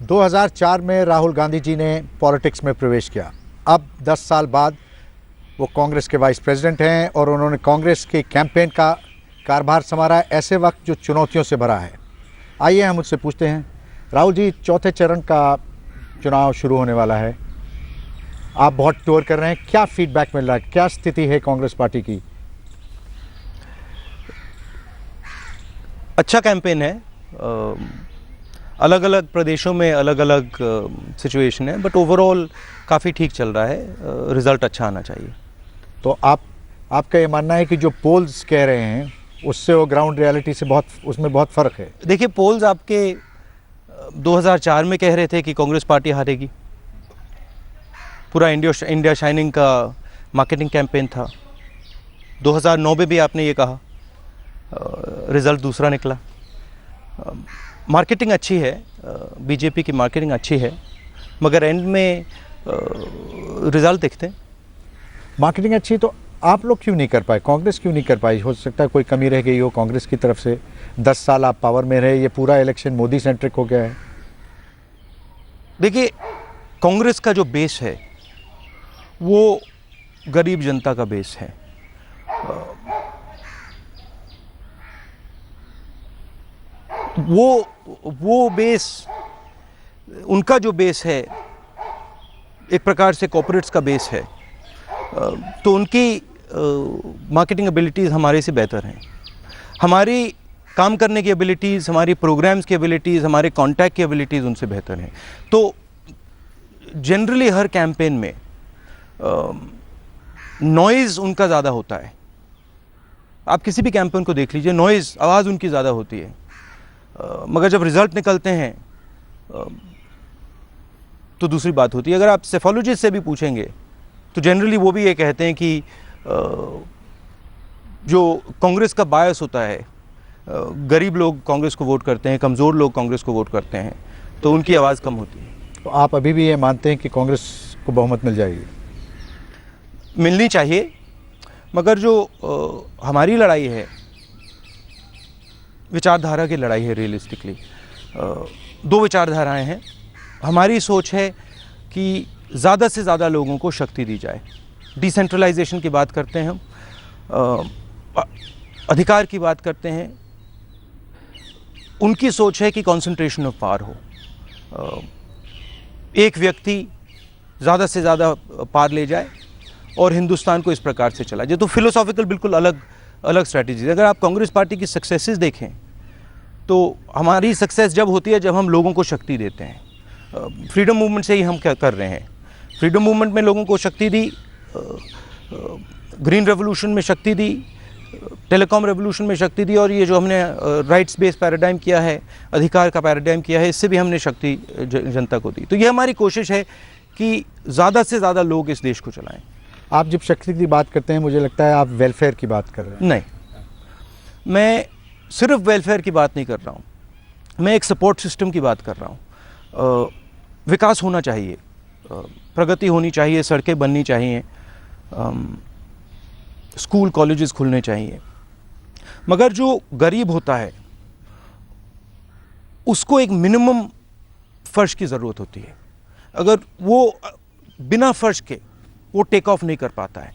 2004 में राहुल गांधी जी ने पॉलिटिक्स में प्रवेश किया। अब 10 साल बाद वो कांग्रेस के वाइस प्रेसिडेंट हैं और उन्होंने कांग्रेस के कैंपेन का कारभार संभाला है, ऐसे वक्त जो चुनौतियों से भरा है। आइए हम उससे पूछते हैं। राहुल जी, चौथे चरण का चुनाव शुरू होने वाला है, आप बहुत टूर कर रहे हैं, क्या फीडबैक मिल रहा है, क्या स्थिति है कांग्रेस पार्टी की? अच्छा कैंपेन है। अलग अलग प्रदेशों में अलग अलग सिचुएशन है, बट ओवरऑल काफ़ी ठीक चल रहा है। रिज़ल्ट अच्छा आना चाहिए। तो आपका ये मानना है कि जो पोल्स कह रहे हैं उससे वो ग्राउंड रियलिटी से उसमें बहुत फ़र्क है? देखिए, पोल्स आपके 2004 में कह रहे थे कि कांग्रेस पार्टी हारेगी। पूरा इंडिया शाइनिंग का मार्केटिंग कैंपेन था। 2009 में भी आपने ये कहा, रिज़ल्ट दूसरा निकला। मार्केटिंग अच्छी है, बीजेपी की मार्केटिंग अच्छी है, मगर एंड में रिज़ल्ट दिखते हैं। मार्केटिंग अच्छी तो आप लोग क्यों नहीं कर पाए, कांग्रेस क्यों नहीं कर पाई? हो सकता है कोई कमी रह गई हो कांग्रेस की तरफ से। 10 साल आप पावर में रहे, ये पूरा इलेक्शन मोदी सेंट्रिक हो गया है। देखिए, कांग्रेस का जो बेस है वो गरीब जनता का बेस है। वो बेस, उनका जो बेस है एक प्रकार से कॉर्पोरेट्स का बेस है, तो उनकी मार्केटिंग एबिलिटीज़ हमारे से बेहतर हैं। हमारी काम करने की एबिलिटीज़, हमारी प्रोग्राम्स की एबिलिटीज़, हमारे कॉन्टैक्ट की एबिलिटीज़ उनसे बेहतर हैं। तो जनरली हर कैंपेन में नॉइज़ उनका ज़्यादा होता है। आप किसी भी कैंपेन को देख लीजिए, नॉइज़, आवाज़ उनकी ज़्यादा होती है, मगर जब रिज़ल्ट निकलते हैं तो दूसरी बात होती है। अगर आप सेफोलॉजिस्ट से भी पूछेंगे तो जनरली वो भी ये कहते हैं कि जो कांग्रेस का बायस होता है, गरीब लोग कांग्रेस को वोट करते हैं, कमज़ोर लोग कांग्रेस को वोट करते हैं, तो उनकी आवाज़ कम होती है। तो आप अभी भी ये मानते हैं कि कांग्रेस को बहुमत मिल जाएगी? मिलनी चाहिए, मगर जो हमारी लड़ाई है विचारधारा की लड़ाई है। रियलिस्टिकली 2 विचारधाराएं हैं। हमारी सोच है कि ज़्यादा से ज़्यादा लोगों को शक्ति दी जाए। डिसेंट्रलाइजेशन की बात करते हैं हम, अधिकार की बात करते हैं। उनकी सोच है कि कंसंट्रेशन ऑफ पावर हो, एक व्यक्ति ज़्यादा से ज़्यादा पावर ले जाए और हिंदुस्तान को इस प्रकार से चला जाए। तो फिलोसॉफिकल बिल्कुल अलग स्ट्रैटेजी। अगर आप कांग्रेस पार्टी की सक्सेसेस देखें तो हमारी सक्सेस जब होती है जब हम लोगों को शक्ति देते हैं। फ्रीडम मूवमेंट से ही हम क्या कर रहे हैं। फ्रीडम मूवमेंट में लोगों को शक्ति दी, ग्रीन रेवोल्यूशन में शक्ति दी, टेलीकॉम रेवोल्यूशन में शक्ति दी, और ये जो हमने राइट्स बेस्ड पैराडाइम किया है, अधिकार का पैराडाइम किया है, इससे भी हमने शक्ति जनता को दी। तो ये हमारी कोशिश है कि ज़्यादा से ज़्यादा लोग इस देश को चलाएं। आप जब शक्ति की बात करते हैं मुझे लगता है आप वेलफेयर की बात कर रहे हैं। नहीं, मैं सिर्फ वेलफेयर की बात नहीं कर रहा हूँ, मैं एक सपोर्ट सिस्टम की बात कर रहा हूँ। विकास होना चाहिए, प्रगति होनी चाहिए, सड़कें बननी चाहिए, स्कूल कॉलेजेस खुलने चाहिए, मगर जो गरीब होता है उसको एक मिनिमम फर्श की ज़रूरत होती है। अगर वो बिना फर्श के वो टेक ऑफ नहीं कर पाता है।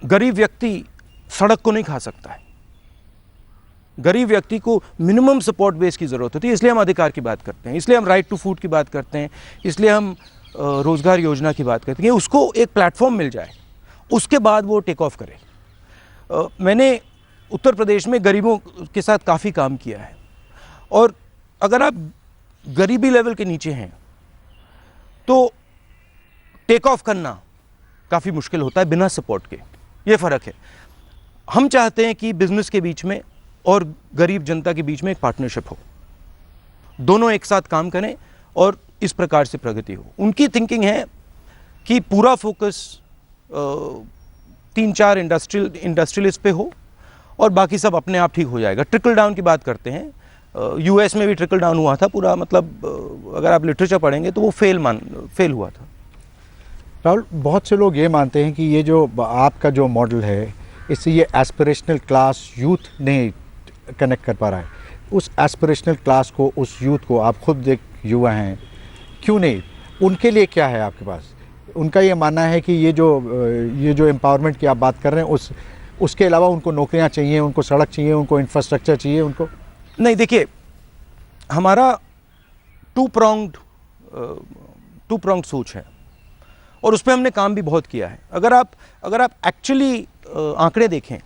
गरीब व्यक्ति सड़क को नहीं खा सकता है। गरीब व्यक्ति को मिनिमम सपोर्ट बेस की ज़रूरत होती है। इसलिए हम अधिकार की बात करते हैं, इसलिए हम राइट टू फूड की बात करते हैं, इसलिए हम रोज़गार योजना की बात करते हैं। उसको एक प्लेटफॉर्म मिल जाए, उसके बाद वो टेक ऑफ करे। मैंने उत्तर प्रदेश में गरीबों के साथ काफ़ी काम किया है, और अगर आप गरीबी लेवल के नीचे हैं तो टेक ऑफ करना काफ़ी मुश्किल होता है बिना सपोर्ट के। ये फ़र्क है। हम चाहते हैं कि बिज़नेस के बीच में और गरीब जनता के बीच में एक पार्टनरशिप हो, दोनों एक साथ काम करें और इस प्रकार से प्रगति हो। उनकी थिंकिंग है कि पूरा फोकस 3-4 इंडस्ट्रियलिस्ट पे हो और बाकी सब अपने आप ठीक हो जाएगा। ट्रिकल डाउन की बात करते हैं। यूएस में भी ट्रिकल डाउन हुआ था पूरा, मतलब अगर आप लिटरेचर पढ़ेंगे तो वो फेल हुआ था। राहुल, बहुत से लोग ये मानते हैं कि ये जो आपका जो मॉडल है इससे ये एस्पिरेशनल क्लास यूथ नहीं कनेक्ट कर पा रहा है। उस एस्पिरेशनल क्लास को, उस यूथ को आप खुद युवा हैं, क्यों नहीं, उनके लिए क्या है आपके पास? उनका ये मानना है कि ये जो एम्पावरमेंट की आप बात कर रहे हैं उसके अलावा उनको नौकरियां चाहिए, उनको सड़क चाहिए, उनको इंफ्रास्ट्रक्चर चाहिए, उनको नहीं, देखिए, हमारा टू प्रॉन्ग्ड सोच है और उस पर हमने काम भी बहुत किया है। अगर आप एक्चुअली आंकड़े देखें,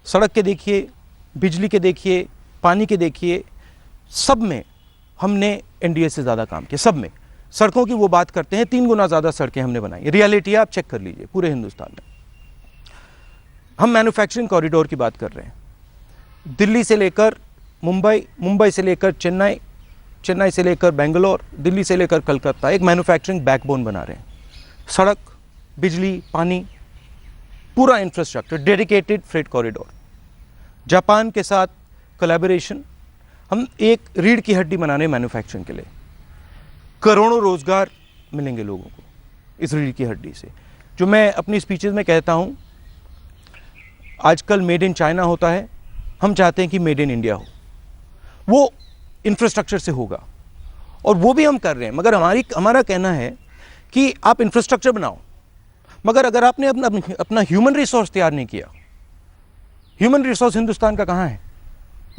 सड़क के देखिए, बिजली के देखिए, पानी के देखिए, सब में हमने एनडीए से ज़्यादा काम किया। सब में सड़कों की वो बात करते हैं, 3 गुना ज़्यादा सड़कें हमने बनाई। रियलिटी है, आप चेक कर लीजिए पूरे हिंदुस्तान में। हम मैन्युफैक्चरिंग कॉरिडोर की बात कर रहे हैं, दिल्ली से लेकर मुंबई, मुंबई से लेकर चेन्नई, चेन्नई से लेकर बेंगलोर, दिल्ली से लेकर कलकत्ता, एक मैन्युफैक्चरिंग बैकबोन बना रहे हैं। सड़क, बिजली, पानी, पूरा infrastructure, dedicated freight corridor. Japan के साथ कोलैबोरेशन, हम एक रीढ़ की हड्डी बनाने मैन्युफैक्चरिंग के लिए। करोड़ों रोजगार मिलेंगे लोगों को इस रीढ़ की हड्डी से। जो मैं अपनी स्पीचेस में कहता हूं, आजकल मेड इन चाइना होता है, हम चाहते हैं कि मेड इन इंडिया हो। वो इंफ्रास्ट्रक्चर से होगा और वो भी हम कर रहे हैं। मगर हमारा कहना है कि आप इंफ्रास्ट्रक्चर बनाओ, मगर अगर आपने अपना ह्यूमन रिसोर्स तैयार नहीं किया, ह्यूमन रिसोर्स हिंदुस्तान का कहाँ है?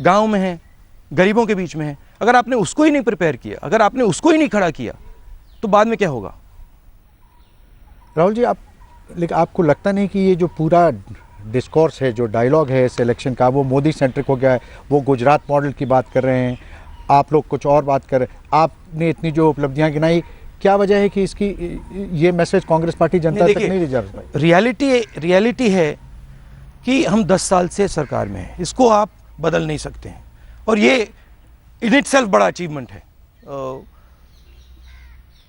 गांव में है, गरीबों के बीच में है। अगर आपने उसको ही नहीं प्रिपेयर किया, अगर आपने उसको ही नहीं खड़ा किया, तो बाद में क्या होगा? राहुल जी, लेकिन आपको लगता नहीं कि ये जो पूरा डिस्कोर्स है, जो डायलॉग है इस इलेक्शन का, वो मोदी सेंट्रिक हो गया है? वो गुजरात मॉडल की बात कर रहे हैं, आप लोग कुछ और बात कर रहे हैं। आपने इतनी जो उपलब्धियां गिनाई, क्या वजह है कि इसकी ये मैसेज कांग्रेस पार्टी जनता तक नहीं ले जा पाई? रियलिटी है कि हम 10 साल से सरकार में हैं, इसको आप बदल नहीं सकते हैं और ये इन इटसेल्फ बड़ा अचीवमेंट है।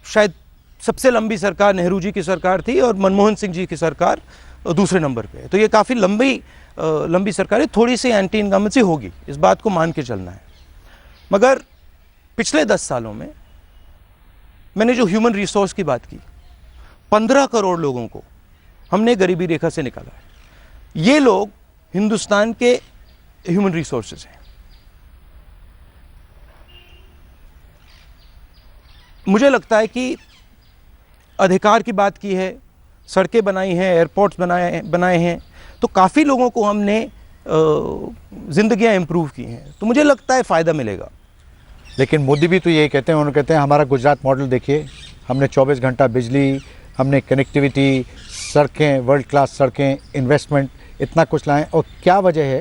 शायद सबसे लंबी सरकार नेहरू जी की सरकार थी और मनमोहन सिंह जी की सरकार दूसरे नंबर पे है। तो ये काफ़ी लंबी सरकार है। थोड़ी सी एंटी इनकम्बेंसी होगी, इस बात को मान के चलना है। मगर पिछले 10 सालों में मैंने जो ह्यूमन रिसोर्स की बात की, 15 करोड़ लोगों को हमने गरीबी रेखा से निकाला है। ये लोग हिंदुस्तान के ह्यूमन रिसोर्सेज हैं। मुझे लगता है कि अधिकार की बात की है, सड़कें बनाई हैं, एयरपोर्ट्स बनाए हैं, तो काफ़ी लोगों को हमने ज़िंदगियां इम्प्रूव की हैं। तो मुझे लगता है फ़ायदा मिलेगा। लेकिन मोदी भी तो यही कहते हैं, उन्होंने कहते हैं हमारा गुजरात मॉडल देखिए, हमने 24 घंटा बिजली, हमने कनेक्टिविटी, सड़कें, वर्ल्ड क्लास सड़कें, इन्वेस्टमेंट, इतना कुछ लाएं। और क्या वजह है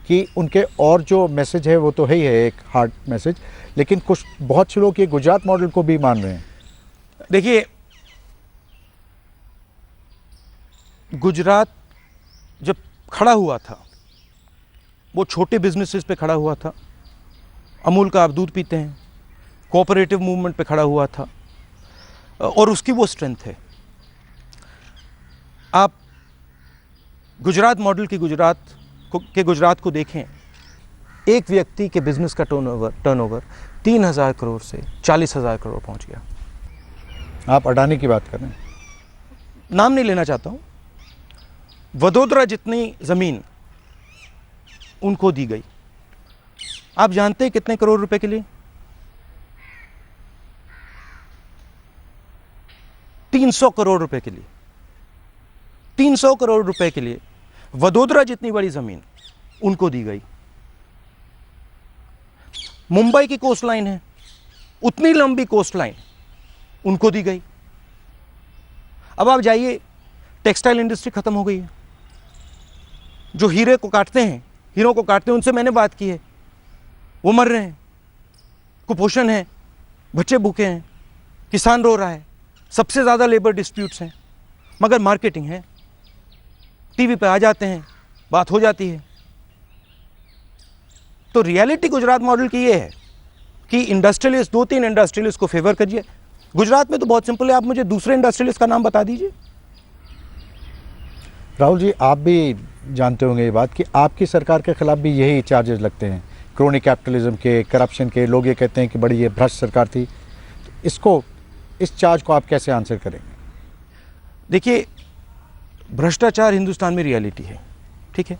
कि उनके और जो मैसेज है वो तो है ही है एक हार्ड मैसेज, लेकिन कुछ बहुत से लोग ये गुजरात मॉडल को भी मान रहे हैं। देखिए, गुजरात जब खड़ा हुआ था, वो छोटे बिजनेसेस पे खड़ा हुआ था। अमूल का आप दूध पीते हैं, कोऑपरेटिव मूवमेंट पे खड़ा हुआ था और उसकी वो स्ट्रेंथ है। आप गुजरात मॉडल की गुजरात को देखें, एक व्यक्ति के बिजनेस का टर्नओवर 3,000 करोड़ से 40,000 करोड़ पहुंच गया। आप अडानी की बात कर रहे हैं, नाम नहीं लेना चाहता हूं। वडोदरा जितनी जमीन उनको दी गई। आप जानते हैं कितने करोड़ रुपए के लिए? 300 करोड़ रुपए के लिए। 300 करोड़ रुपए के लिए वडोदरा जितनी बड़ी जमीन उनको दी गई। मुंबई की कोस्ट लाइन है, उतनी लंबी कोस्ट लाइन उनको दी गई। अब आप जाइए, टेक्सटाइल इंडस्ट्री खत्म हो गई है। जो हीरों को काटते हैं, उनसे मैंने बात की है, वो मर रहे हैं, कुपोषण है, बच्चे भूखे हैं, किसान रो रहा है, सबसे ज़्यादा लेबर डिस्प्यूट्स हैं। मगर मार्केटिंग है, टीवी पे आ जाते हैं, बात हो जाती है। तो रियलिटी गुजरात मॉडल की ये है कि इंडस्ट्रियलिस्ट, 2-3 इंडस्ट्रियलिस्ट को फेवर करिए। गुजरात में तो बहुत सिंपल है, आप मुझे दूसरे इंडस्ट्रियलिस्ट का नाम बता दीजिए। राहुल जी, आप भी जानते होंगे ये बात कि आपकी सरकार के खिलाफ भी यही चार्जेस लगते हैं, क्रोनी कैपिटलिज्म के, करप्शन के। लोग ये कहते हैं कि बड़ी ये भ्रष्ट सरकार थी। तो इस चार्ज को आप कैसे आंसर करेंगे? देखिए, भ्रष्टाचार हिंदुस्तान में रियलिटी है, ठीक है।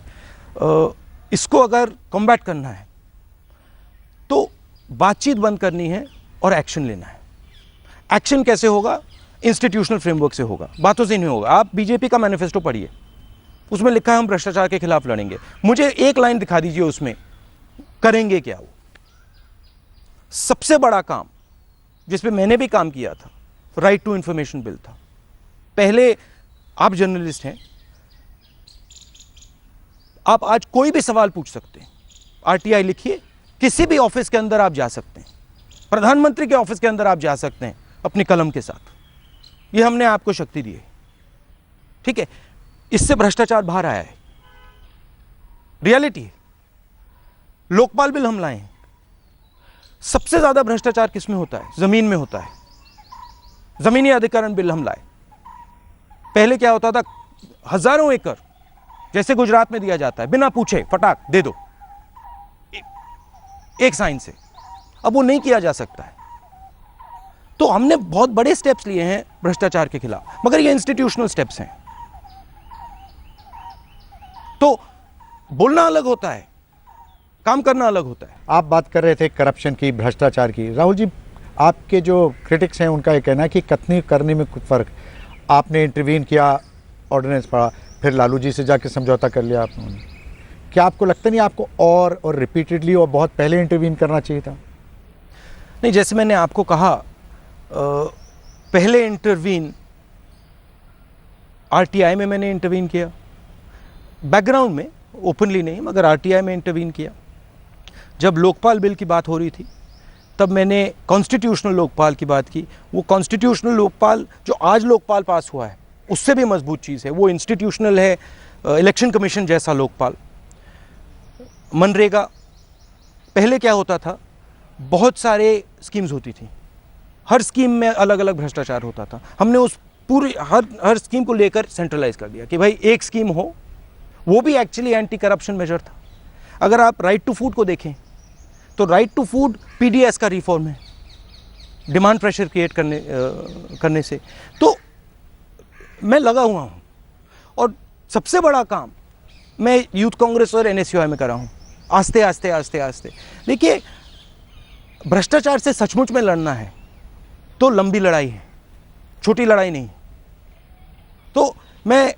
इसको अगर कॉम्बैट करना है तो बातचीत बंद करनी है, और एक्शन लेना है। एक्शन कैसे होगा? इंस्टीट्यूशनल फ्रेमवर्क से होगा, बातों से नहीं होगा। आप बीजेपी का मैनिफेस्टो पढ़िए, उसमें लिखा है हम भ्रष्टाचार के खिलाफ लड़ेंगे। मुझे एक लाइन दिखा दीजिए उसमें करेंगे क्या। वो सबसे बड़ा काम जिस पे मैंने भी काम किया था, राइट टू इंफॉर्मेशन बिल था। पहले, आप जर्नलिस्ट हैं, आप आज कोई भी सवाल पूछ सकते हैं। आरटीआई लिखिए, किसी भी ऑफिस के अंदर आप जा सकते हैं, प्रधानमंत्री के ऑफिस के अंदर आप जा सकते हैं अपनी कलम के साथ। ये हमने आपको शक्ति दी है, ठीक है। इससे भ्रष्टाचार बाहर आया है, रियलिटी है। लोकपाल बिल हम लाए हैं। सबसे ज्यादा भ्रष्टाचार किसमें होता है? जमीन में होता है। जमीनी अधिग्रहण बिल हम लाए। पहले क्या होता था, हजारों एकड़ जैसे गुजरात में दिया जाता है, बिना पूछे फटाक दे दो एक साइन से। अब वो नहीं किया जा सकता है। तो हमने बहुत बड़े स्टेप्स लिए हैं भ्रष्टाचार के खिलाफ, मगर ये इंस्टीट्यूशनल स्टेप्स हैं। तो बोलना अलग होता है, काम करना अलग होता है। आप बात कर रहे थे करप्शन की, भ्रष्टाचार की। राहुल जी, आपके जो क्रिटिक्स हैं उनका ये कहना है कि कथनी करने में कुछ फ़र्क। आपने इंटरवीन किया, ऑर्डिनेंस पढ़ा, फिर लालू जी से जाके समझौता कर लिया आपने। क्या आपको लगता नहीं आपको और रिपीटेडली और बहुत पहले इंटरवीन करना चाहिए था? नहीं, जैसे मैंने आपको कहा, पहले इंटरवीन आरटीआई में मैंने इंटरवीन किया, बैकग्राउंड में, ओपनली नहीं, मगर आरटीआई में इंटरवीन किया। जब लोकपाल बिल की बात हो रही थी तब मैंने कॉन्स्टिट्यूशनल लोकपाल की बात की। वो कॉन्स्टिट्यूशनल लोकपाल जो आज लोकपाल पास हुआ है उससे भी मजबूत चीज़ है। वो इंस्टीट्यूशनल है, इलेक्शन कमीशन जैसा लोकपाल। मनरेगा, पहले क्या होता था, बहुत सारे स्कीम्स होती थी, हर स्कीम में अलग अलग भ्रष्टाचार होता था। हमने उस पूरी हर स्कीम को लेकर सेंट्रलाइज कर दिया कि भाई एक स्कीम हो। वो भी एक्चुअली एंटी करप्शन मेजर था। अगर आप राइट टू फूड को देखें तो राइट टू फूड पीडीएस का रिफॉर्म है, डिमांड प्रेशर क्रिएट करने से। तो मैं लगा हुआ हूँ, और सबसे बड़ा काम मैं यूथ कांग्रेस और एनएसयूआई में कर रहा हूँ। आस्ते आस्ते आस्ते आस्ते देखिए, भ्रष्टाचार से सचमुच में लड़ना है तो लंबी लड़ाई है, छोटी लड़ाई नहीं। तो मैं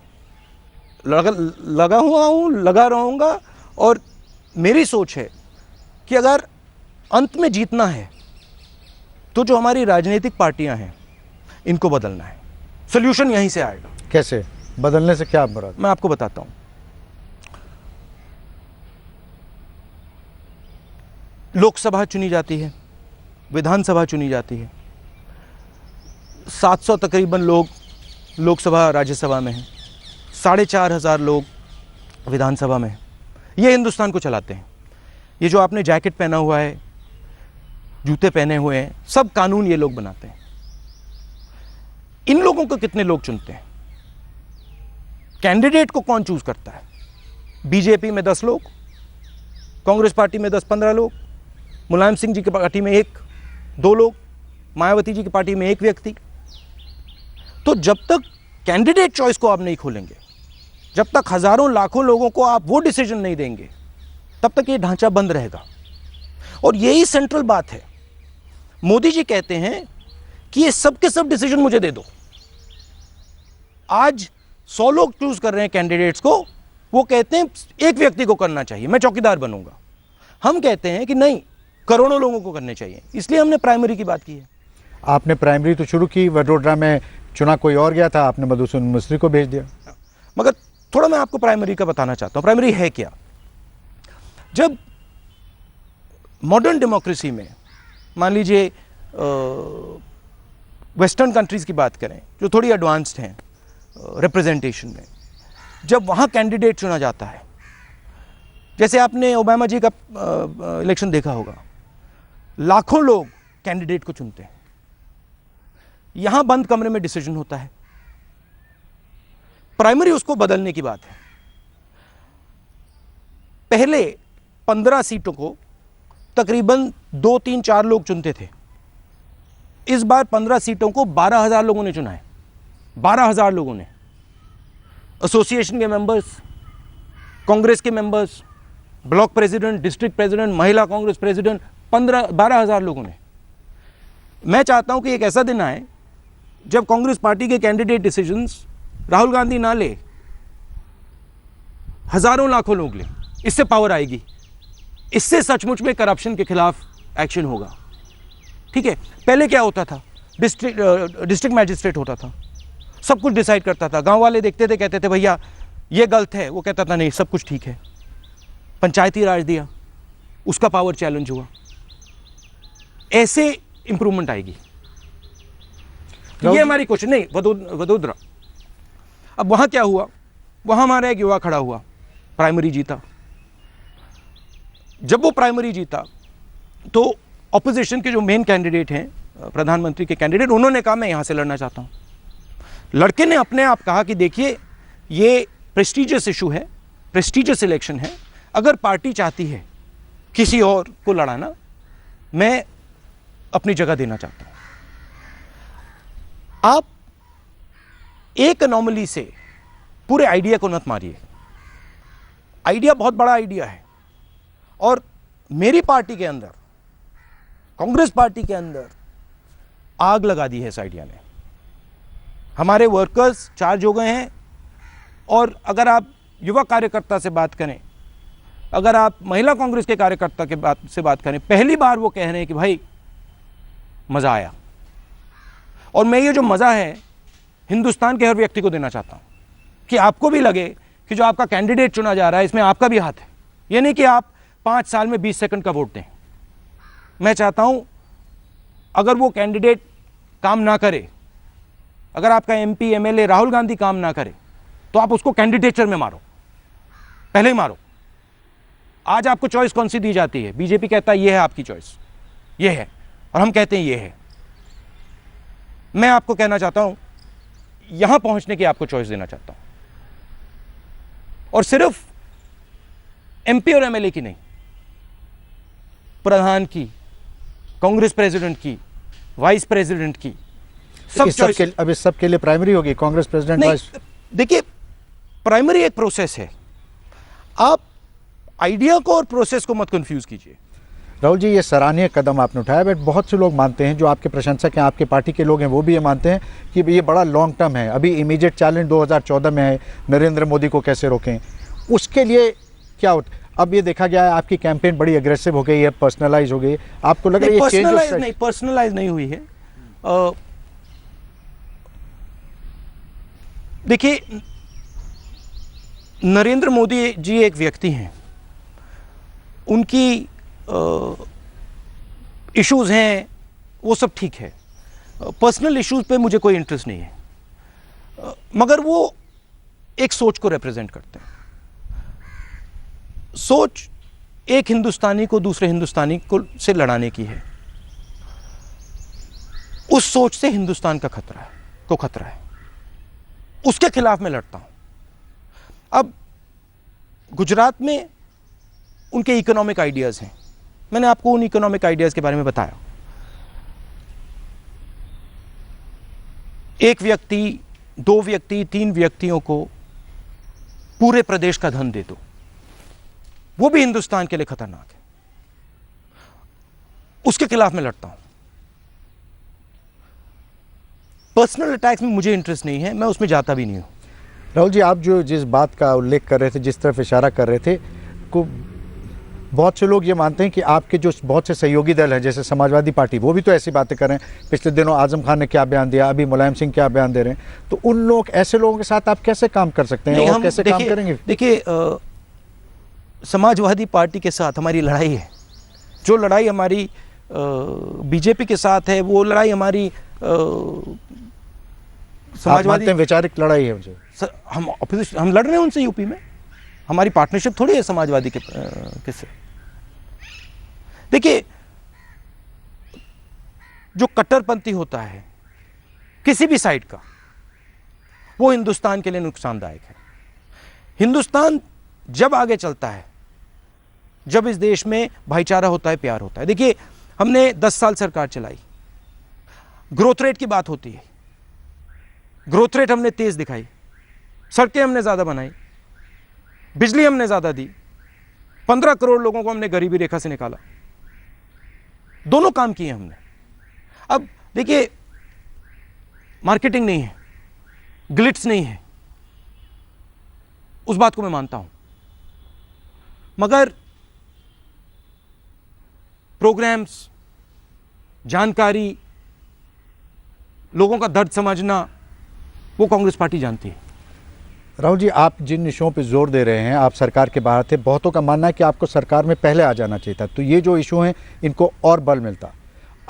लगा हुआ हूँ, लगा रहूँगा, और मेरी सोच है कि अगर अंत में जीतना है तो जो हमारी राजनीतिक पार्टियां हैं इनको बदलना है। सॉल्यूशन यहीं से आएगा। कैसे बदलने से क्या मुराद? मैं आपको बताता हूं। लोकसभा चुनी जाती है, विधानसभा चुनी जाती है, 700 तकरीबन लोग लोकसभा राज्यसभा में हैं, 4,500 लोग विधानसभा में हैं। ये हिंदुस्तान को चलाते हैं। ये जो आपने जैकेट पहना हुआ है, जूते पहने हुए हैं, सब कानून ये लोग बनाते हैं। इन लोगों को कितने लोग चुनते हैं? कैंडिडेट को कौन चूज करता है? बीजेपी में 10 लोग, कांग्रेस पार्टी में 10-15 लोग, मुलायम सिंह जी की पार्टी में 1-2 लोग, मायावती जी की पार्टी में 1 व्यक्ति। तो जब तक कैंडिडेट चॉइस को आप नहीं खोलेंगे, जब तक हजारों लाखों लोगों को आप वो डिसीजन नहीं देंगे, तब तक ये ढांचा बंद रहेगा। और यही सेंट्रल बात है। मोदी जी कहते हैं कि ये सब के सब डिसीजन मुझे दे दो। आज 100 लोग चूज कर रहे हैं कैंडिडेट्स को, वो कहते हैं एक व्यक्ति को करना चाहिए, मैं चौकीदार बनूंगा। हम कहते हैं कि नहीं, करोड़ों लोगों को करने चाहिए। इसलिए हमने प्राइमरी की बात की है। आपने प्राइमरी तो शुरू की, वडोदरा में चुना कोई और गया था, आपने मधुसूदन मिस्त्री को भेज दिया। मगर थोड़ा मैं आपको प्राइमरी का बताना चाहता हूं। प्राइमरी है क्या? जब मॉडर्न डेमोक्रेसी में, मान लीजिए वेस्टर्न कंट्रीज की बात करें जो थोड़ी एडवांस्ड हैं रिप्रेजेंटेशन में, जब वहाँ कैंडिडेट चुना जाता है, जैसे आपने ओबामा जी का इलेक्शन देखा होगा, लाखों लोग कैंडिडेट को चुनते हैं। यहाँ बंद कमरे में डिसीजन होता है। प्राइमरी उसको बदलने की बात है। पहले 15 सीटों को तकरीबन 2-3-4 लोग चुनते थे। इस बार 15 सीटों को 12,000 लोगों ने चुना है। 12,000 लोगों ने, एसोसिएशन के मेंबर्स, कांग्रेस के members, block president, district president, महिला कांग्रेस प्रेसिडेंट, 12,000 लोगों ने। मैं चाहता हूं कि एक ऐसा दिन आए जब कांग्रेस पार्टी के कैंडिडेट डिसीजंस राहुल गांधी ना ले, हजारों लाखों लोग ले। इससे पावर आएगी, इससे सचमुच में करप्शन के खिलाफ एक्शन होगा। ठीक है, पहले क्या होता था, डिस्ट्रिक्ट मैजिस्ट्रेट होता था, सब कुछ डिसाइड करता था। गांव वाले देखते थे, कहते थे भैया ये गलत है, वो कहता था नहीं सब कुछ ठीक है। पंचायती राज दिया, उसका पावर चैलेंज हुआ। ऐसे इंप्रूवमेंट आएगी। ये हमारी कोशिश नहीं। वडोदरा, अब वहां क्या हुआ, वहां हमारा एक युवा खड़ा हुआ, प्राइमरी जीता। जब वो प्राइमरी जीता तो ऑपोजिशन के जो मेन कैंडिडेट हैं, प्रधानमंत्री के कैंडिडेट, उन्होंने कहा मैं यहां से लड़ना चाहता हूं। लड़के ने अपने आप कहा कि देखिए ये प्रेस्टीजियस इशू है, प्रेस्टीजियस इलेक्शन है, अगर पार्टी चाहती है किसी और को लड़ाना, मैं अपनी जगह देना चाहता हूं। आप एक अनोमली से पूरे आइडिया को मत मारिए। आइडिया बहुत बड़ा आइडिया है, और मेरी पार्टी के अंदर, कांग्रेस पार्टी के अंदर आग लगा दी है इस आइडिया ने। हमारे वर्कर्स चार्ज हो गए हैं, और अगर आप युवा कार्यकर्ता से बात करें, अगर आप महिला कांग्रेस के कार्यकर्ता से बात करें, पहली बार वो कह रहे हैं कि भाई मजा आया। और मैं ये जो मजा है हिंदुस्तान के हर व्यक्ति को देना चाहता हूं, कि आपको भी लगे कि जो आपका कैंडिडेट चुना जा रहा है इसमें आपका भी हाथ है। ये नहीं कि आप 5 साल में 20 सेकंड का वोट दें। मैं चाहता हूं अगर वो कैंडिडेट काम ना करे, अगर आपका एमपी एमएलए राहुल गांधी काम ना करे, तो आप उसको कैंडिडेचर में मारो, पहले ही मारो। आज आपको चॉइस कौन सी दी जाती है? बीजेपी कहता है ये है आपकी चॉइस, ये है, और हम कहते हैं ये है। मैं आपको कहना चाहता हूं, यहां पहुंचने की आपको चॉइस देना चाहता हूं, और सिर्फ एमपी और एमएलए की नहीं, प्रधान की, कांग्रेस प्रेसिडेंट की, वाइस प्रेसिडेंट की, सब चॉइस। अब इस सब के लिए प्राइमरी होगी, कांग्रेस प्रेसिडेंट वाइस? देखिए, प्राइमरी एक प्रोसेस है, आप आइडिया को और प्रोसेस को मत कंफ्यूज कीजिए। राहुल जी, ये सराहनीय कदम आपने उठाया, बट बहुत से लोग मानते हैं, जो आपके प्रशंसक हैं, आपके पार्टी के लोग हैं, वो भी ये मानते हैं कि ये बड़ा लॉन्ग टर्म है। अभी इमीडिएट चैलेंज 2014 में है, नरेंद्र मोदी को कैसे रोकें, उसके लिए क्या अब ये देखा गया है आपकी कैंपेन बड़ी अग्रेसिव हो गई है, पर्सनलाइज हो गई। आपको लग रहा है ये चेंज? पर्सनलाइज नहीं हुई है। देखिए, नरेंद्र मोदी जी एक व्यक्ति हैं, उनकी इश्यूज हैं, वो सब ठीक है। पर्सनल इश्यूज पे मुझे कोई इंटरेस्ट नहीं है, मगर वो एक सोच को रिप्रेजेंट करते हैं। सोच एक हिंदुस्तानी को दूसरे हिंदुस्तानी को से लड़ाने की है। उस सोच से हिंदुस्तान का खतरा है, उसके खिलाफ मैं लड़ता हूं। अब गुजरात में उनके इकोनॉमिक आइडियाज हैं, मैंने आपको उन इकोनॉमिक आइडियाज के बारे में बताया। एक व्यक्ति, 2 व्यक्ति, 3 व्यक्तियों को पूरे प्रदेश का धन दे दो, वो भी हिंदुस्तान के लिए खतरनाक है, उसके खिलाफ मैं लड़ता हूं। पर्सनल अटैक्स में मुझे इंटरेस्ट नहीं है, मैं उसमें जाता भी नहीं हूं। राहुल जी, आप जो जिस बात का उल्लेख कर रहे थे, जिस तरफ इशारा कर रहे थे, को बहुत से लोग ये मानते हैं कि आपके जो बहुत से सहयोगी दल हैं, जैसे समाजवादी पार्टी, वो भी तो ऐसी बातें कर रहे हैं। पिछले दिनों आजम खान ने क्या बयान दिया, अभी मुलायम सिंह क्या बयान दे रहे हैं, तो उन लोग, ऐसे लोगों के साथ आप कैसे काम कर सकते हैं और कैसे काम करेंगे? देखिए, समाजवादी पार्टी के साथ हमारी लड़ाई है। जो लड़ाई हमारी बीजेपी के साथ है, वो लड़ाई हमारी समाजवादी वैचारिक लड़ाई है। मुझे हम लड़ रहे हैं उनसे यूपी में, हमारी पार्टनरशिप थोड़ी है समाजवादी के किससे। देखिए, जो कट्टरपंथी होता है किसी भी साइड का, वो हिंदुस्तान के लिए नुकसानदायक है। हिंदुस्तान जब आगे चलता है, जब इस देश में भाईचारा होता है, प्यार होता है। देखिए, हमने 10 साल सरकार चलाई, ग्रोथ रेट की बात होती है, ग्रोथ रेट हमने तेज दिखाई, सड़कें हमने ज्यादा बनाई, बिजली हमने ज्यादा दी, 15 करोड़ लोगों को हमने गरीबी रेखा से निकाला, दोनों काम किए हमने। अब देखिए, मार्केटिंग नहीं है, ग्लिट्स नहीं है, उस बात को मैं मानता हूं, मगर प्रोग्राम्स, जानकारी, लोगों का दर्द समझना, वो कांग्रेस पार्टी जानती है। राहुल जी, आप जिन इशुओं पे जोर दे रहे हैं, आप सरकार के बाहर थे, बहुतों का मानना है कि आपको सरकार में पहले आ जाना चाहिए था, तो ये जो इशू हैं इनको और बल मिलता।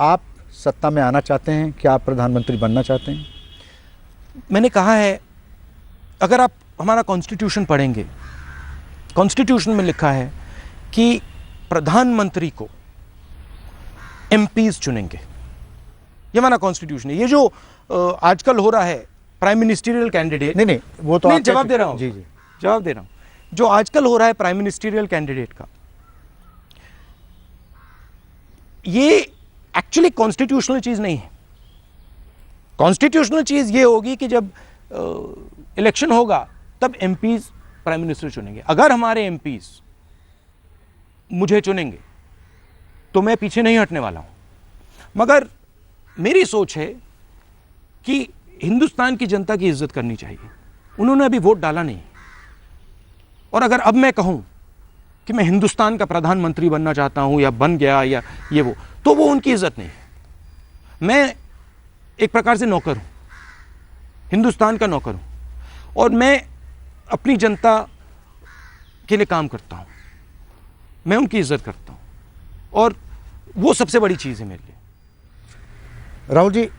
आप सत्ता में आना चाहते हैं, क्या आप प्रधानमंत्री बनना चाहते हैं? मैंने कहा है, अगर आप हमारा कॉन्स्टिट्यूशन पढ़ेंगे, कॉन्स्टिट्यूशन में लिखा है कि प्रधानमंत्री को एमपीज चुनेंगे। ये हमारा कॉन्स्टिट्यूशन है। ये जो आजकल हो रहा है प्राइम मिनिस्टरियल कैंडिडेट, नहीं, वो तो नहीं, आप जवाब दे रहा हूं, जी जी, जवाब दे रहा हूं। जो आजकल हो रहा है प्राइम मिनिस्टरियल कैंडिडेट का, ये एक्चुअली कॉन्स्टिट्यूशनल चीज नहीं है। कॉन्स्टिट्यूशनल चीज ये होगी कि जब इलेक्शन होगा तब एमपीज प्राइम मिनिस्टर चुनेंगे। अगर हमारे एमपीज मुझे चुनेंगे तो मैं पीछे नहीं हटने वाला हूं, मगर मेरी सोच है कि हिंदुस्तान की जनता की इज्जत करनी चाहिए। उन्होंने अभी वोट डाला नहीं, और अगर अब मैं कहूं कि मैं हिंदुस्तान का प्रधानमंत्री बनना चाहता हूं या बन गया या ये वो, तो वो उनकी इज्जत नहीं है। मैं एक प्रकार से नौकर हूं, हिंदुस्तान का नौकर हूं, और मैं अपनी जनता के लिए काम करता हूं, मैं उनकी इज्जत करता हूं, और वो सबसे बड़ी चीज है मेरे लिए। राहुल जी,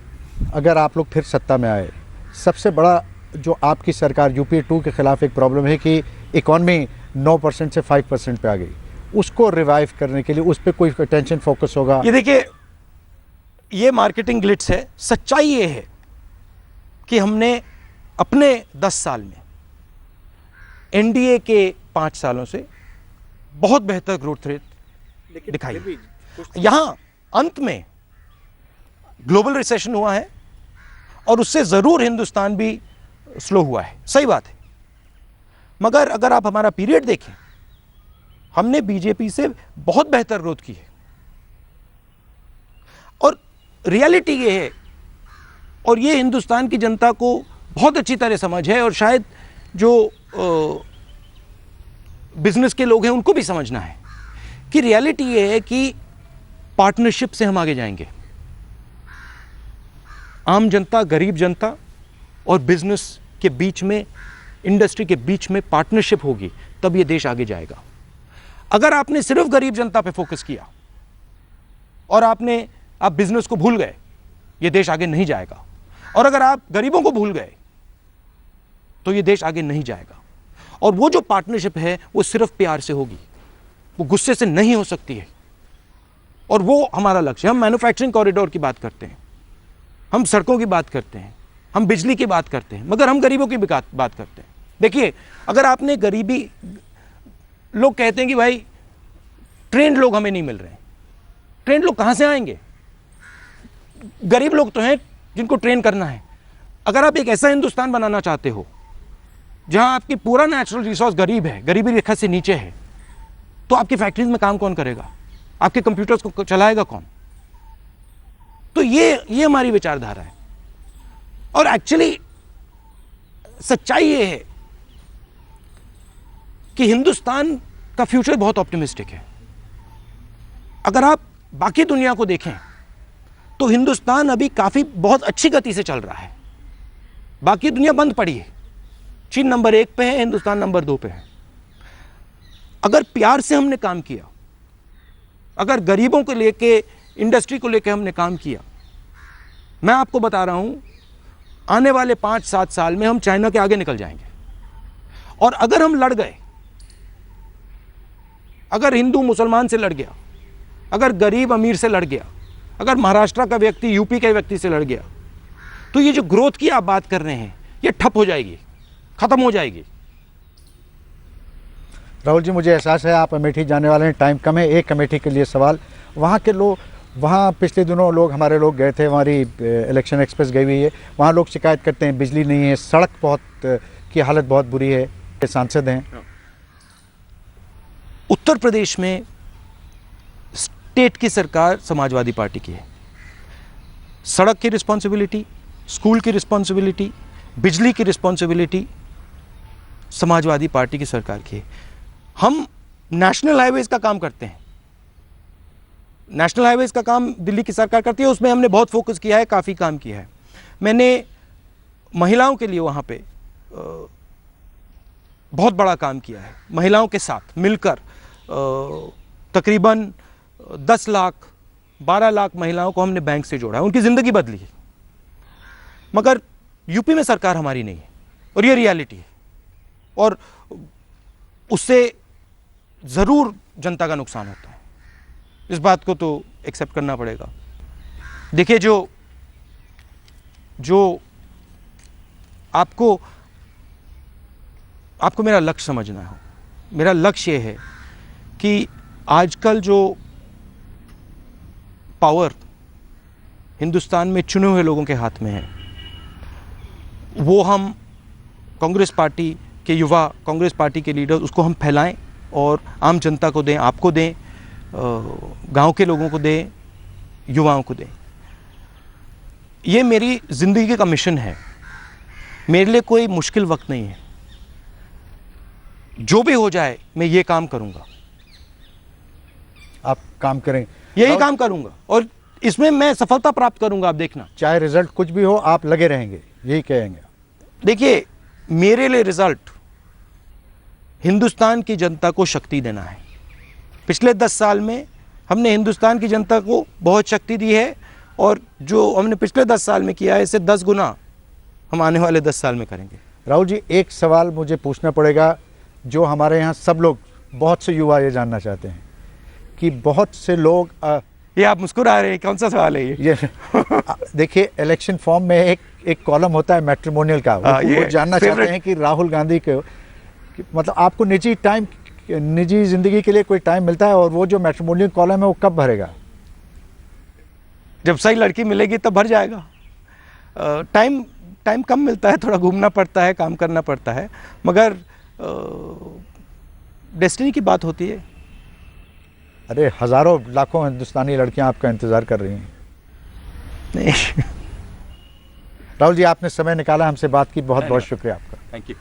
अगर आप लोग फिर सत्ता में आए, सबसे बड़ा जो आपकी सरकार यूपीए 2 के खिलाफ एक प्रॉब्लम है कि इकॉनमी 9% से 5% पे आ गई, उसको रिवाइव करने के लिए उस पर कोई अटेंशन फोकस होगा? ये देखिए, ये मार्केटिंग ग्लिट्स है। सच्चाई ये है कि हमने अपने 10 साल में एनडीए के 5 सालों से बहुत बेहतर ग्रोथ रेट दिखाई। यहां अंत में ग्लोबल रिसेशन हुआ है, और उससे जरूर हिंदुस्तान भी स्लो हुआ है, सही बात है, मगर अगर आप हमारा पीरियड देखें, हमने बीजेपी से बहुत बेहतर ग्रोथ की है। और रियलिटी ये है, और ये हिंदुस्तान की जनता को बहुत अच्छी तरह समझ है, और शायद जो बिजनेस के लोग हैं उनको भी समझना है कि रियलिटी ये है कि पार्टनरशिप से हम आगे जाएंगे। आम जनता, गरीब जनता और बिजनेस के बीच में, इंडस्ट्री के बीच में पार्टनरशिप होगी, तब ये देश आगे जाएगा। अगर आपने सिर्फ गरीब जनता पे फोकस किया और आप बिजनेस को भूल गए, ये देश आगे नहीं जाएगा। और अगर आप गरीबों को भूल गए तो ये देश आगे नहीं जाएगा। और वो जो पार्टनरशिप है वो सिर्फ प्यार से होगी, वो गुस्से से नहीं हो सकती है, और वो हमारा लक्ष्य है। हम मैन्युफैक्चरिंग कॉरिडोर की बात करते हैं, हम सड़कों की बात करते हैं, हम बिजली की बात करते हैं, मगर हम गरीबों की भी बात करते हैं। देखिए, अगर आपने गरीबी, लोग कहते हैं कि भाई ट्रेंड लोग हमें नहीं मिल रहे हैं। ट्रेंड लोग कहां से आएंगे? गरीब लोग तो हैं जिनको ट्रेन करना है। अगर आप एक ऐसा हिंदुस्तान बनाना चाहते हो जहां आपकी पूरा नेचुरल रिसोर्स गरीब है, गरीबी रेखा से नीचे है, तो आपकी फैक्ट्रीज में काम कौन करेगा? आपके कंप्यूटर्स को चलाएगा कौन? तो ये हमारी विचारधारा है। और एक्चुअली सच्चाई ये है कि हिंदुस्तान का फ्यूचर बहुत ऑप्टिमिस्टिक है। अगर आप बाकी दुनिया को देखें तो हिंदुस्तान अभी बहुत अच्छी गति से चल रहा है। बाकी दुनिया बंद पड़ी है। चीन नंबर 1 पे है, हिंदुस्तान नंबर 2 पे है। अगर प्यार से हमने काम किया, अगर गरीबों को लेके, इंडस्ट्री को लेके हमने काम किया, मैं आपको बता रहा हूं, आने वाले 5-7 साल में हम चाइना के आगे निकल जाएंगे। और अगर हम लड़ गए, अगर हिंदू मुसलमान से लड़ गया, अगर गरीब अमीर से लड़ गया, अगर महाराष्ट्र का व्यक्ति यूपी के व्यक्ति से लड़ गया, तो ये जो ग्रोथ की आप बात कर रहे हैं, ये ठप हो जाएगी, खत्म हो जाएगी। राहुल जी, मुझे एहसास है आप अमेठी जाने वाले हैं, टाइम कम है। एक अमेठी के लिए सवाल, वहाँ के लोग, वहाँ पिछले दिनों हमारे लोग गए थे, हमारी इलेक्शन एक्सप्रेस गई हुई है, वहाँ लोग शिकायत करते हैं बिजली नहीं है, सड़क की हालत बहुत बुरी है। सांसद हैं। उत्तर प्रदेश में स्टेट की सरकार समाजवादी पार्टी की है, सड़क की रिस्पॉन्सिबिलिटी, स्कूल की रिस्पॉन्सिबिलिटी, बिजली की रिस्पॉन्सिबिलिटी समाजवादी पार्टी की सरकार की है। हम नेशनल हाईवेज का काम करते हैं, नेशनल हाईवेज का काम दिल्ली की सरकार करती है, उसमें हमने बहुत फोकस किया है, काफ़ी काम किया है। मैंने महिलाओं के लिए वहाँ पे बहुत बड़ा काम किया है, महिलाओं के साथ मिलकर तकरीबन 10 लाख 12 लाख महिलाओं को हमने बैंक से जोड़ा है, उनकी ज़िंदगी बदली है। मगर यूपी में सरकार हमारी नहीं है और ये रियलिटी है, और उससे ज़रूर जनता का नुकसान होता है, इस बात को तो एक्सेप्ट करना पड़ेगा। देखिए, जो आपको मेरा लक्ष्य समझना हो, मेरा लक्ष्य ये है कि आजकल जो पावर हिंदुस्तान में चुने हुए लोगों के हाथ में है, वो हम कांग्रेस पार्टी के युवा, कांग्रेस पार्टी के लीडर उसको हम फैलाएं और आम जनता को दें, आपको दें, गांव के लोगों को दें, युवाओं को दें। ये मेरी ज़िंदगी का मिशन है, मेरे लिए कोई मुश्किल वक्त नहीं है। जो भी हो जाए मैं ये काम करूंगा। आप काम करें, यही काम करूंगा और इसमें मैं सफलता प्राप्त करूंगा, आप देखना। चाहे रिजल्ट कुछ भी हो, आप लगे रहेंगे, यही कहेंगे। देखिए, मेरे लिए रिजल्ट हिंदुस्तान की जनता को शक्ति देना है। पिछले 10 साल में हमने हिंदुस्तान की जनता को बहुत शक्ति दी है, और जो हमने पिछले 10 साल में किया है, इससे 10 गुना हम आने वाले 10 साल में करेंगे। राहुल जी, एक सवाल मुझे पूछना पड़ेगा, जो हमारे यहाँ सब लोग, बहुत से युवा ये जानना चाहते हैं कि बहुत से लोग ये आप मुस्कुरा रहे हैं, कौन सा सवाल है ये? देखिए, इलेक्शन फॉर्म में एक कॉलम होता है मैट्रिमोनियल का, वो जानना चाहते हैं कि राहुल गांधी के मतलब आपको निजी जिंदगी के लिए कोई टाइम मिलता है, और वो जो मैट्रिमोनियल कॉलम है वो कब भरेगा? जब सही लड़की मिलेगी तब भर जाएगा। टाइम कम मिलता है, थोड़ा घूमना पड़ता है, काम करना पड़ता है, मगर डेस्टिनी की बात होती है। अरे, हजारों लाखों हिंदुस्तानी लड़कियां आपका इंतजार कर रही हैं। नहीं। राहुल जी, आपने समय निकाला, हमसे बात की, बहुत बहुत शुक्रिया आपका। Thank you.